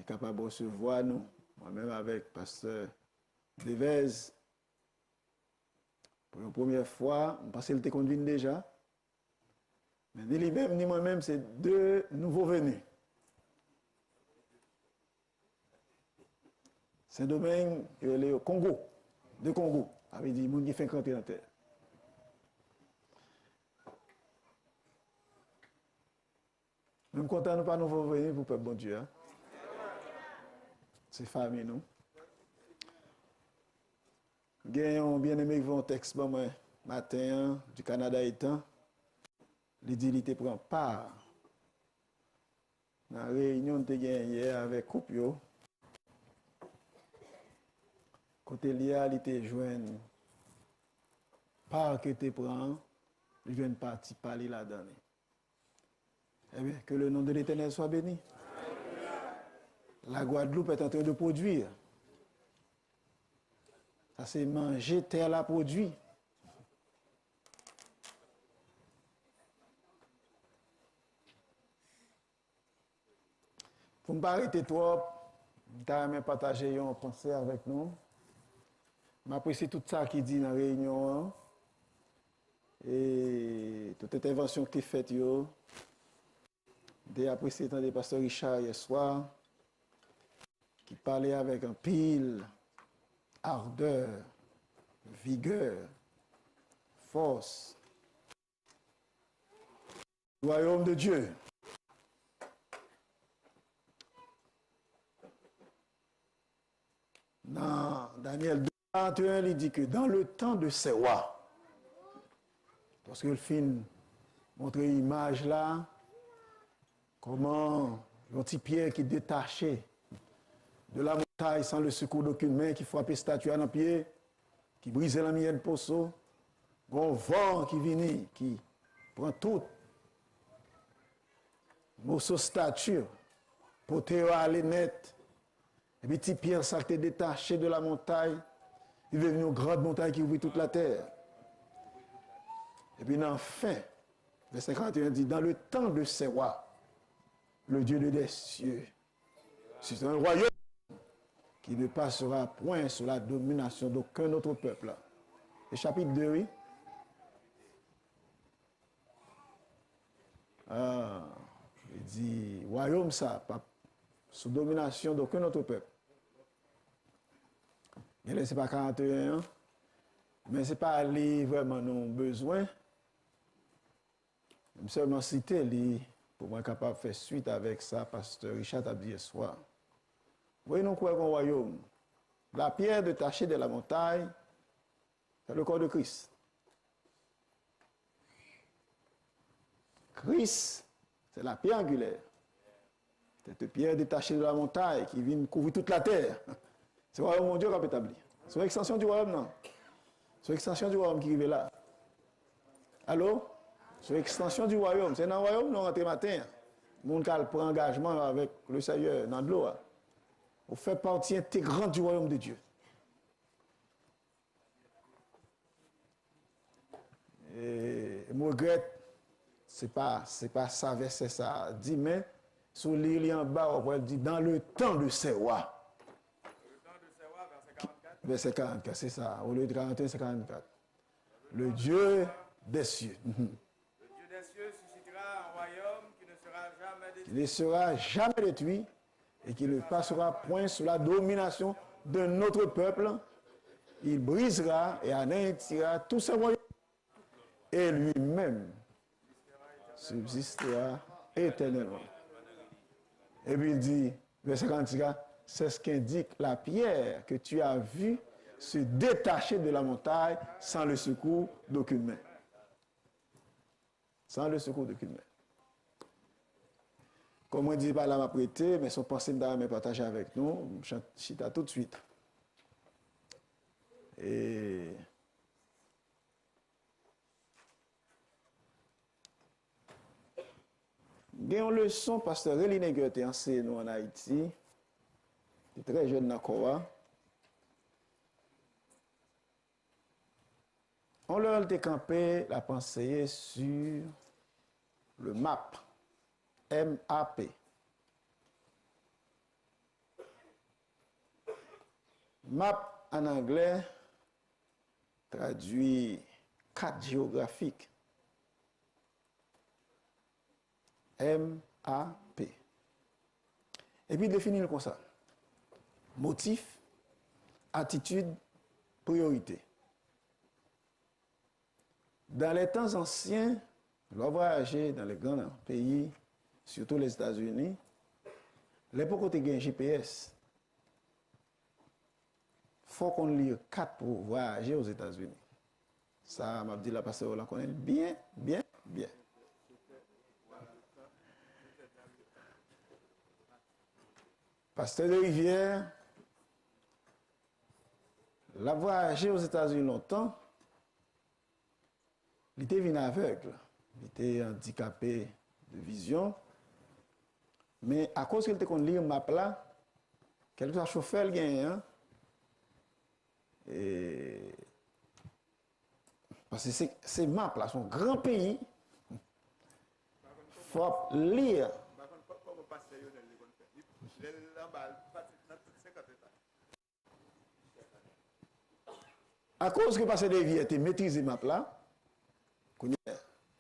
es capable de recevoir nous, moi-même avec Pasteur Devez. Pour la première fois, parce qu'il était conduit déjà. Mais ni lui-même ni moi-même, c'est deux nouveaux venus. Saint-Domingue, il est au Congo, de Congo, avait dit, il qui fait rentrer dans la terre. Même content de pas nous venir pour peuple bon Dieu. Hein? C'est famille, nous. Gagnons bien aimé qui vont texte bon moi matin du Canada étant. L'idilité prend part. Dans la réunion de hier avec Coupio. Côté l'IA, il était joint part que tu prends, il vient partie parler là-dedans. Eh bien, que le nom de l'Éternel soit béni. La Guadeloupe est en train de produire. Ça c'est manger, terre la produit. Pour ne pas arrêter trop, je vais partager une pensée avec nous. J'apprécie tout ça qui dit dans la réunion. Et toute intervention qui est faite, j'ai apprécié le pasteur Richard hier soir, qui parlait avec un pile, ardeur, vigueur, force. Le royaume de Dieu. Dans Daniel 2:41, il dit que dans le temps de ces rois, parce que le film montre l'image là, comment un petit pierre qui est détaché de la montagne sans le secours d'aucune main, qui frappe statue à un pied, qui brise la mienne de poceau, un vent qui vient, qui prend tout, morceau statue, porté à aller net, et puis petit pierre ça qui est détaché de la montagne, il est devenu une grande montagne qui ouvre toute la terre. Et puis enfin, verset 51 dit, dans le temps de ces rois, le Dieu des cieux, c'est un royaume qui ne passera point sous la domination d'aucun autre peuple. Et chapitre 2, oui. Il dit, royaume ça, pas sous domination d'aucun autre peuple. Et là, ce n'est pas 41, mais ce n'est pas aller vraiment nos besoins. Je vais seulement citer lui pour moi capable de faire suite avec ça, pasteur Richard a dit hier soir. Voyez nous quoi un royaume. La pierre détachée de la montagne, c'est le corps de Christ. Christ, c'est la pierre angulaire. Cette pierre détachée de la montagne qui vient couvrir toute la terre. C'est le royaume mon Dieu qui a établi. C'est l'extension du royaume, non? C'est l'extension du royaume qui arrive là. Allô? C'est l'extension du royaume. C'est dans le royaume, nous rentrons matin. Le monde qui prend engagement avec le Seigneur dans de l'eau. On fait partie intégrante du royaume de Dieu. Et je regrette, c'est pas ça, verset ça dit, mais sous l'île en bas, on dit dans le temps de ces rois. Verset 44, c'est ça. Au lieu de 41, c'est 44. Le Dieu des cieux. Le Dieu des cieux suscitera un royaume qui ne sera jamais détruit. Qui ne sera jamais détruit et qui ne passera point sous la domination d'un autre peuple. Il brisera et anéantira tous ses royaumes. Et lui-même subsistera éternellement. Et puis il dit, verset 44, c'est ce qu'indique la pierre que tu as vue se détacher de la montagne sans le secours d'aucune main. Sans le secours d'aucune main. Comme on dit, pas là m'a prêté, mais son pensée m'a partagé avec nous. Je chita tout de suite. Et il y a une leçon, pasteur Reline qui a été enseigné nous en Haïti. Il est très jeune dans Koa. On leur a campé la pensée sur le MAP. M-A-P. Map en anglais traduit carte géographique. M-A-P. Et puis définir comme ça. Motif, attitude, priorité. Dans les temps anciens, l'on voyager dans les grands pays, surtout les États-Unis, l'époque où tu as un GPS, il faut qu'on lise 4 pour voyager aux États-Unis. Ça, m'a dit la pasteur, on connaît bien, bien, bien. Pasteur de Rivière, la voyagé aux États-Unis longtemps, il était venu aveugle, il était handicapé de vision, mais à cause qu'il était qu'on lit un map là, quelque soit chauffeur le gagne, hein, et parce que ces maps là sont grands pays, faut lire. À cause que passer des vies était maîtrisé map là,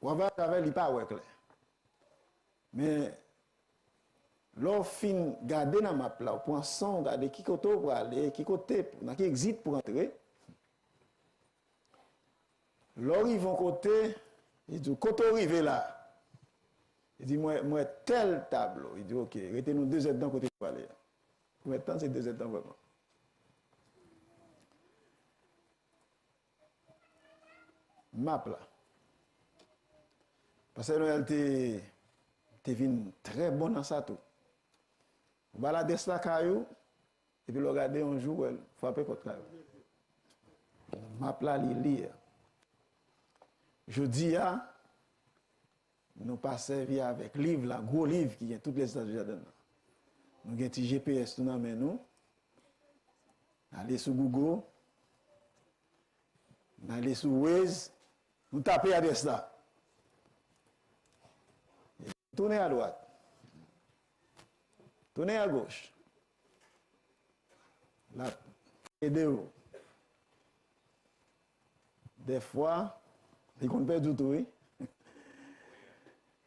on va avec il pas ouais clair. Mais l'on fin garder dans map là, pour son garder qui côté pour aller, qui côté dans qui exit pour entrer. L'on ils vont côté, il dit côté arrivé là. Il dit moi tel tableau, il dit OK, restez nous 2 heures dans côté pour aller. Maintenant c'est 2 heures dans vraiment. Map là. Parce que Noël t'es venu très bon dans ça tout. Balader ça caillou et puis le regarder un jour elle frapper contre caillou. Map là lire. Je dis nous pas servi avec livre là, gros livre qui est toutes les États-Unis dedans. Nous avons un petit GPS tout dans nous. Aller sur Google, aller sur Waze, nous tapez adresse là. Tournez à droite. Tournez à gauche. Là, aidez-vous. Des fois, ils ne perdent du tout.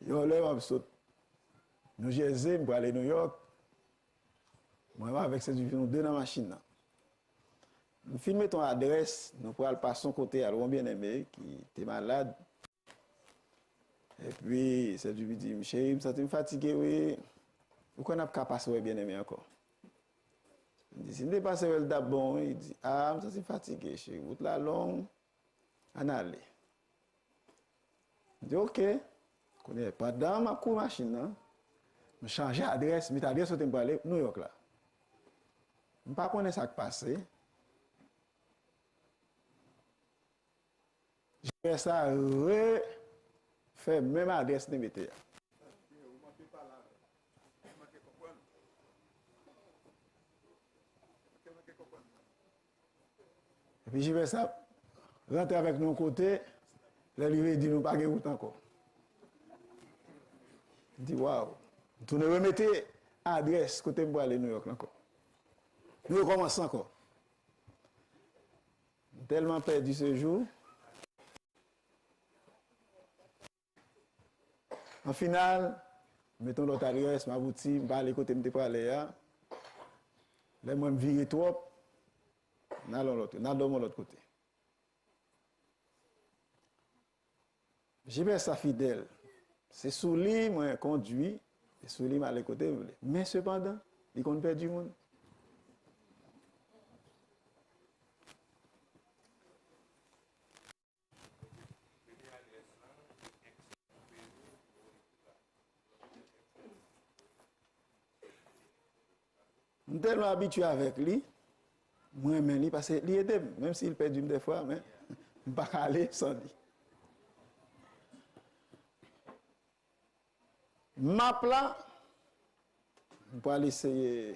Ils ont l'air absurde. Nous Jersey, pour aller à New York. Moi, avec ces nous deux dans la machine. Nous filmons ton adresse, nous pourrons passer son côté à l'homme bien-aimé qui était malade. Et puis, c'est du dit, chérie, je suis fatigué, oui. Pourquoi on n'a pas passé bien-aimé encore? Il dit, si je passe d'abord, il dit, ah, je suis fatigué, chérie, route la longue, on aller. Je dis, ok. Pendant ma cour machine, je change d'adresse, mais l'adresse où je vais aller, New York là. Je ne sais pas ce qui passe. Je fais ça, fait même adresse de métier. Et puis je fais ça, rentrer avec nos côtés, le livre dit nous pas de route encore. Je dis waouh, tu ne remettez adresse côté pour aller New York encore. Nous recommençons encore. Tellement perdu ce jour. En final, mettons l'autre adresse, ma boutique, je vais aller côté pour aller là. Là, moi, je vire trop. N'allons l'autre côté. J'ai fait ça fidèle. C'est sous lui, moi, conduit, et sous lui, je aller côté. Mais cependant, il compte perdre du monde. Je suis tellement habitué avec lui, moi-même, parce qu'il aide, même s'il perd des fois, mais je ne peux pas aller sans lui. Map là, on peut aller essayer.